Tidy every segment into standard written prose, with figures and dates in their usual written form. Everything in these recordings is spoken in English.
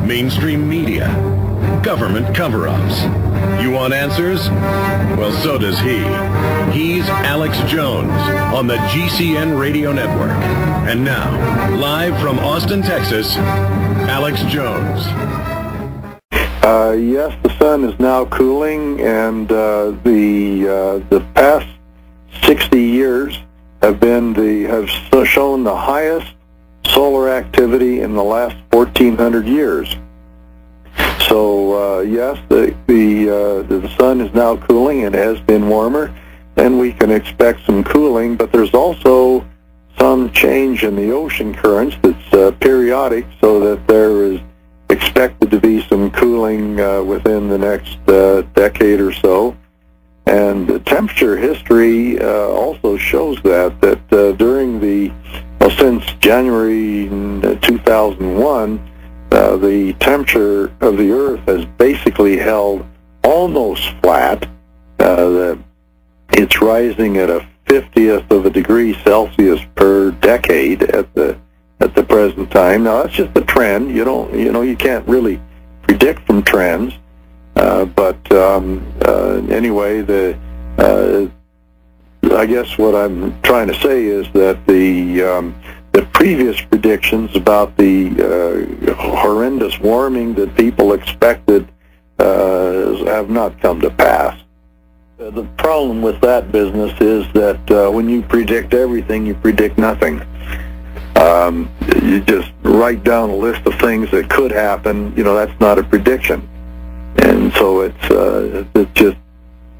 mainstream media, government cover-ups. You want answers? Well, so does he. He's Alex Jones on the GCN Radio Network. And now, live from Austin, Texas, Alex Jones. Yes, the sun is now cooling, and the past 60 years have shown the highest solar activity in the last 1,400 years. So yes, the sun is now cooling and has been warmer, and we can expect some cooling. But there's also some change in the ocean currents that's periodic, so that there is expected to be some cooling within the next decade or so. And the temperature history also shows that during since January 2001, the temperature of the Earth has basically held almost flat. It's rising at a 50th of a degree Celsius per decade at the present time. Now that's just a trend. You can't really predict from trends. But anyway, I guess what I'm trying to say is that the previous predictions about the horrendous warming that people expected have not come to pass. The problem with that business is that when you predict everything, you predict nothing. You just write down a list of things that could happen. That's not a prediction. And so it's just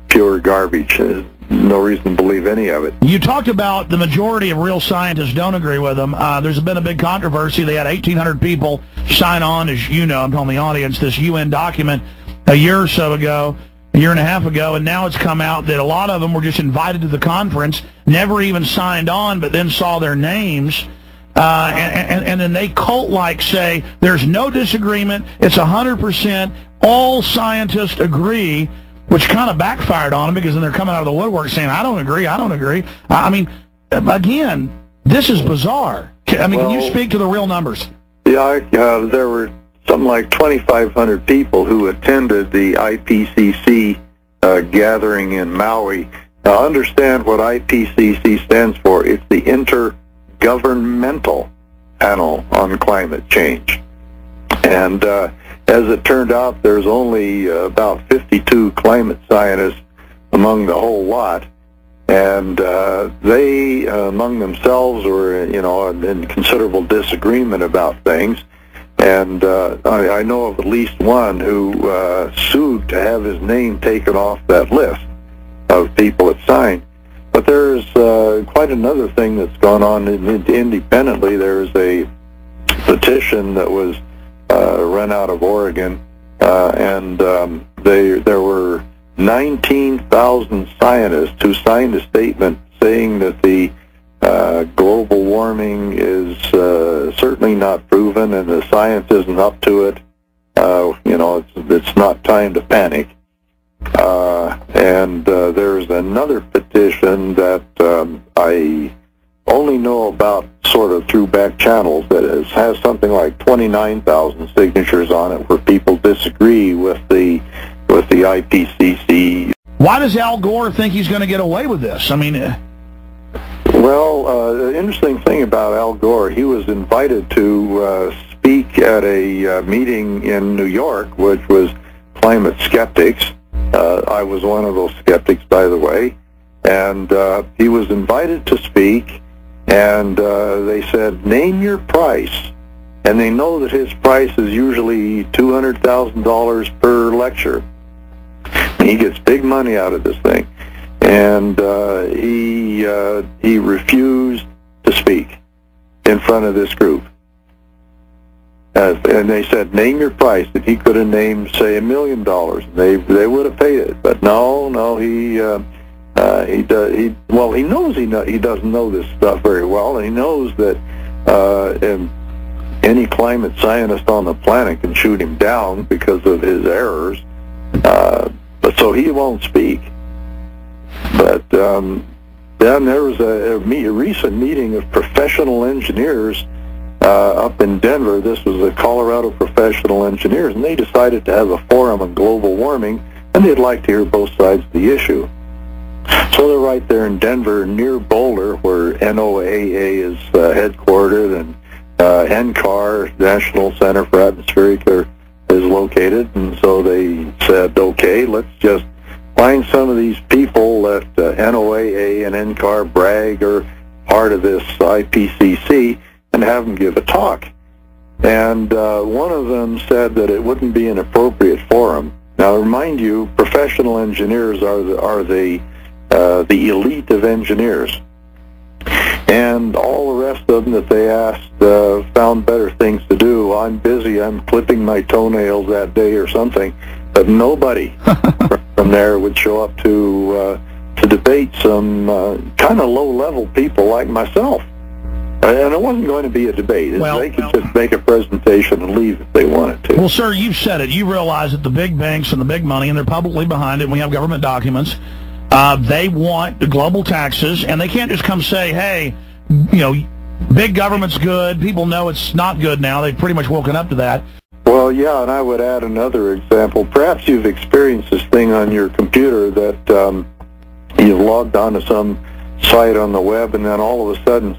pure garbage. There's no reason to believe any of it. You talked about the majority of real scientists don't agree with them. There's been a big controversy. They had 1,800 people sign on, as you know, I'm telling the audience, this UN document a year or so ago, a year and a half ago, and now it's come out that a lot of them were just invited to the conference, never even signed on, but then saw their names. And then they cult-like say, there's no disagreement, it's 100%, all scientists agree, which kind of backfired on them because then they're coming out of the woodwork saying, I don't agree. I mean, again, this is bizarre. Can you speak to the real numbers? Yeah, there were something like 2,500 people who attended the IPCC gathering in Maui. Now, understand what IPCC stands for. It's the Intergovernmental Panel on Climate Change. And as it turned out, there's only about 52 climate scientists among the whole lot, and they, among themselves, were, in considerable disagreement about things. And I know of at least one who sued to have his name taken off that list of people that signed. But there's quite another thing that's gone on independently. There's a petition that was run out of Oregon, and there were 19,000 scientists who signed a statement saying that the global warming is certainly not proven, and the science isn't up to it. It's not time to panic. And there's another petition that I only know about sort of through back channels that has something like 29,000 signatures on it, where people disagree with the IPCC. Why does Al Gore think he's going to get away with this? Well, the interesting thing about Al Gore, he was invited to speak at a meeting in New York, which was climate skeptics. I was one of those skeptics, by the way. And he was invited to speak, and they said, name your price. And they know that his price is usually $200,000 per lecture. He gets big money out of this thing. And he refused to speak in front of this group. And they said, name your price. And he could have named, say, $1 million. They would have paid it. But no, he knows he doesn't know this stuff very well, and he knows that any climate scientist on the planet can shoot him down because of his errors. But so he won't speak. But then there was a recent meeting of professional engineers up in Denver. This was the Colorado Professional Engineers, and they decided to have a forum on global warming, and they'd like to hear both sides of the issue. So they're right there in Denver, near Boulder, where NOAA is headquartered, and NCAR, National Center for Atmospheric, is located. And so they said, okay, let's just find some of these people that NOAA and NCAR brag are part of this IPCC and have them give a talk. And one of them said that it wouldn't be an appropriate forum. Now, remind you, professional engineers are the elite of engineers. And all the rest of them that they asked found better things to do. I'm busy, I'm clipping my toenails that day or something. But nobody from there would show up to debate some kind of low-level people like myself. And it wasn't going to be a debate. They could just make a presentation and leave if they wanted to. Well, sir, you've said it. You realize that the big banks and the big money, and they're publicly behind it, and we have government documents, they want the global taxes, and they can't just come say, hey, you know, big government's good. People know it's not good now. They've pretty much woken up to that. Well, yeah, and I would add another example. Perhaps you've experienced this thing on your computer that you've logged on to some site on the web, and then all of a sudden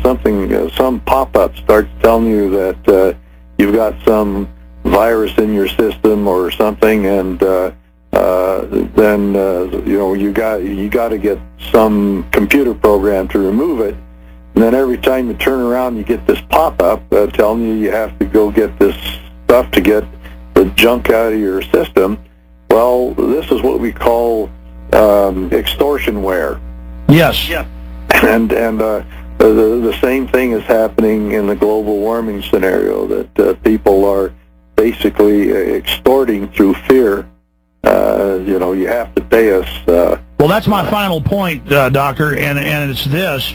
some pop-up starts telling you that you've got some virus in your system or something, and then you know, you got to get some computer program to remove it. And then every time you turn around, you get this pop-up telling you have to go get this stuff to get the junk out of your system. Well, this is what we call extortionware. Yes. Yeah. And the same thing is happening in the global warming scenario, that people are basically extorting through fear. You know, you have to pay us. Well, that's my final point, Doctor, and it's this.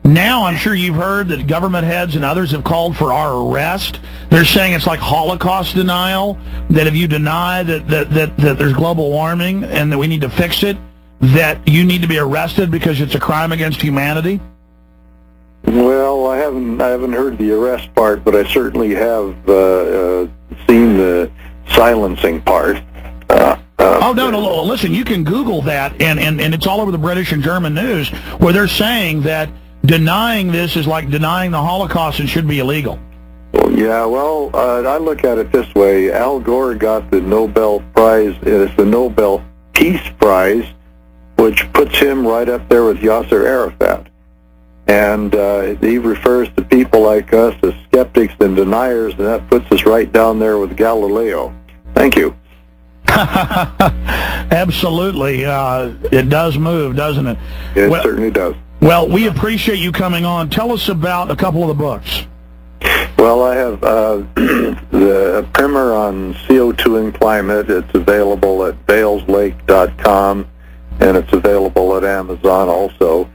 Now I'm sure you've heard that government heads and others have called for our arrest. They're saying it's like Holocaust denial, that if you deny that there's global warming and that we need to fix it, that you need to be arrested because it's a crime against humanity? Well, I haven't heard the arrest part, but I certainly have seen the silencing part. Oh, no, listen, you can Google that, and it's all over the British and German news, where they're saying that denying this is like denying the Holocaust and should be illegal. Well, yeah, well, I look at it this way. Al Gore got the Nobel Prize. It's the Nobel Peace Prize, which puts him right up there with Yasser Arafat. And he refers to people like us as skeptics and deniers, and that puts us right down there with Galileo. Thank you. Absolutely. It does move, doesn't it? It certainly does. Well, we appreciate you coming on. Tell us about a couple of the books. Well, I have the primer on CO2 and climate. It's available at baleslake.com, and it's available at Amazon also.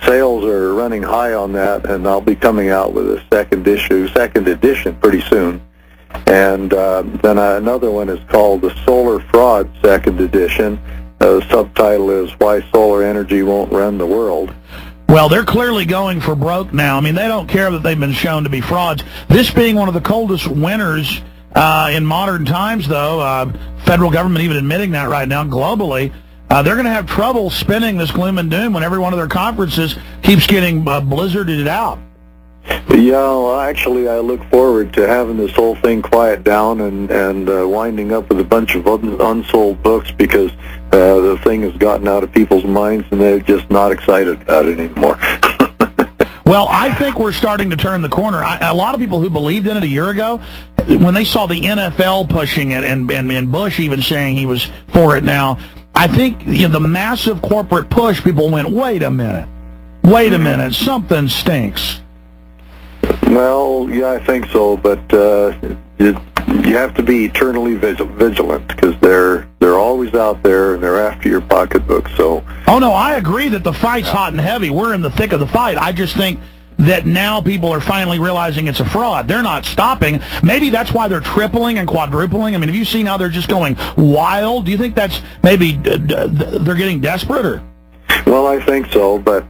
Sales are running high on that, and I'll be coming out with a second edition pretty soon. And then another one is called The Solar Fraud, second edition. The subtitle is Why Solar Energy Won't Run the World. Well, they're clearly going for broke now. I mean, they don't care that they've been shown to be frauds. This being one of the coldest winters in modern times, though, federal government even admitting that right now globally, they're going to have trouble spinning this gloom and doom when every one of their conferences keeps getting blizzarded out. Yeah, well, actually, I look forward to having this whole thing quiet down and winding up with a bunch of unsold books, because the thing has gotten out of people's minds and they're just not excited about it anymore. Well, I think we're starting to turn the corner. A lot of people who believed in it a year ago, when they saw the NFL pushing it and Bush even saying he was for it now, I think the massive corporate push, people went, wait a minute, something stinks. Well, yeah, I think so, but you have to be eternally vigilant, because they're always out there and they're after your pocketbook. So. Oh no, I agree that the fight's hot and heavy. We're in the thick of the fight. I just think that now people are finally realizing it's a fraud. They're not stopping. Maybe that's why they're tripling and quadrupling. I mean, have you seen how they're just going wild? Do you think that's maybe they're getting desperate, or? Well, I think so, but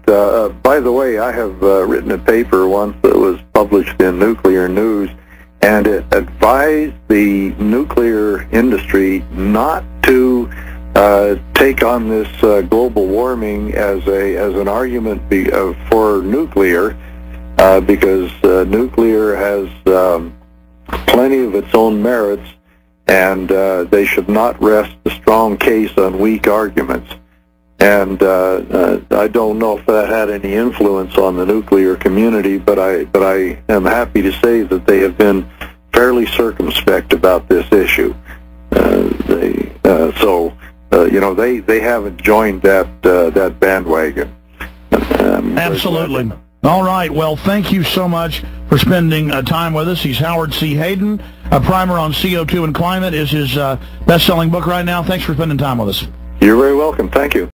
by the way, I have written a paper once that was published in Nuclear News, and it advised the nuclear industry not to take on this global warming as an argument for nuclear, because nuclear has plenty of its own merits, and they should not rest a strong case on weak arguments. And I don't know if that had any influence on the nuclear community, but I am happy to say that they have been fairly circumspect about this issue. They haven't joined that bandwagon. Absolutely. All right. Well, thank you so much for spending time with us. He's Howard C. Hayden. A Primer on CO2 and Climate is his best-selling book right now. Thanks for spending time with us. You're very welcome. Thank you.